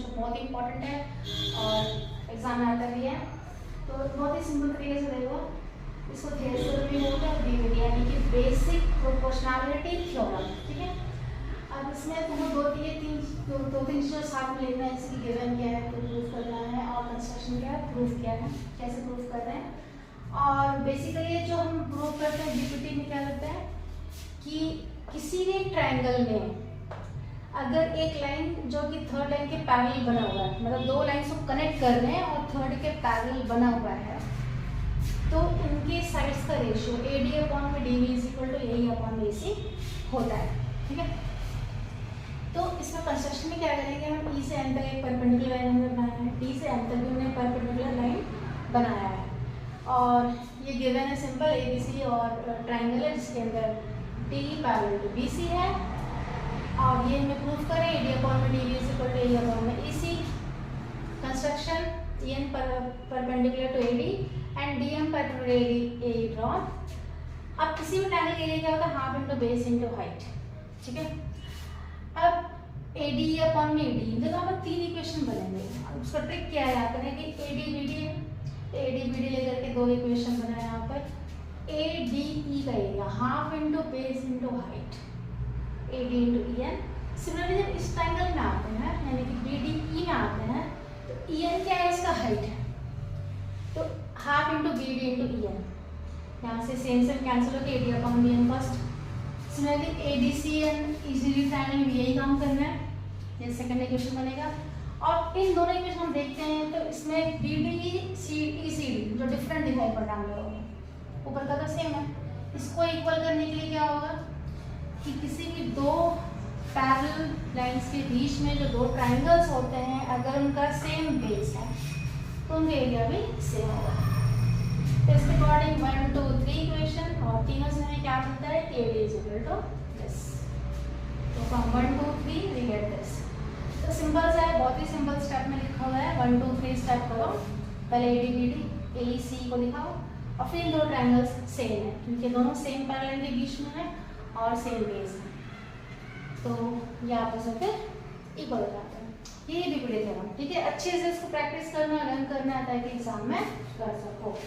जो बहुत इंपॉर्टेंट है और एग्जाम में आता भी है। तो बहुत ही सिंपल तरीके से देखो, इसको थ्योरम में होगा बीवीडी यानी कि बेसिक प्रोपोर्शनैलिटी थ्योरम, ठीक है। अब इसमें तुम्हें दो तीन चीज़ों साथ में लिखना है, जैसे कि गिवन क्या है, प्रूफ करना है, और कंस्ट्रक्शन क्या है, प्रूफ क्या है, कैसे प्रूफ कर रहे हैं। और बेसिकली जो हम प्रूफ करते हैं बीपीटी में क्या करते हैं कि किसी भी ट्रायंगल में अगर एक लाइन जो कि थर्ड लाइन के पैरेलल बना हुआ है, मतलब दो लाइन्स को कनेक्ट कर रहे हैं और थर्ड के पैरेलल बना हुआ है, तो उनके साइड्स का रेशियो AD अपॉन में DB is equal to AE upon BC होता है, ठीक है। तो इसमें कंस्ट्रक्शन में क्या करेंगे, हम E से M तक एक परपेंडिकुलर लाइन हमने बनाया है, D से M तक भी हमने परपेंडिकुलर लाइन बनाया है, और ये गिवन है सिंपल ABC और ट्रायंगल है जिसके अंदर DE पैरेलल टू BC है, और ये हमें प्रूफ करें AD अपॉन में DB is equal to AE upon में EC। Construction EN perpendicular to AD and DM perpendicular to AE drawn. अब किसी भी ट्रायंगल के लिए क्या होता है, half into base into height, ठीक है। अब AD अपॉन में AD, देखो यहाँ पर तीन इक्वेशन बनेंगे। अब उसका ट्रिक क्या है, यहाँ पर है कि AD BD लेकर के दो इक्वेशन बनाए यहाँ पर। ADE का area half into base into height, AD into EN। Similarly जब इस ट्रायंगल में आते हैं यानी कि BDE में आते हैं तो EN क्या है, इसका हाइट है, तो half into BD into EN। यहाँ से सेम कैंसिल होकर AD upon BN first. Similarly ADCN easily triangle में यही काम करना है, ये सेकंड इक्वेशन बनेगा। और इन दोनों इक्वेशन हम देखते हैं तो इसमें BDCD जो डिफरेंट दिखाई पड़ रहा है, ऊपर का तो सेम है, इसको इक्वल करने के लिए क्या होगा कि किसी भी दो पैरेलल लाइंस के बीच में जो दो ट्रायंगल्स होते हैं अगर उनका सेम बेस है तो उनका एरिया भी सेम होगा। तो इसके अकॉर्डिंग 1 2 3 इक्वेशन, और तीनों से हमें क्या मिलता है, AD is equal to this. तो फ्रॉम 1 2 3 वी गेट दिस। तो सिंपल सा है, बहुत ही सिंपल स्टेप में लिखा हुआ है। 1 2 3 स्टेप करो, पहले AD BD AEC को लिखाओ और फिर दो ट्रायंगल्स सेम है क्योंकि दोनों सेम पैरेलल के बीच में है और सेम बेस है, तो ये आपस में फिर इक्वल हो जाता है। ये बीपीटी थ्योरम, ठीक है। अच्छे से इसको प्रैक्टिस करना, लर्न करना है ताकि एग्जाम में कर सको।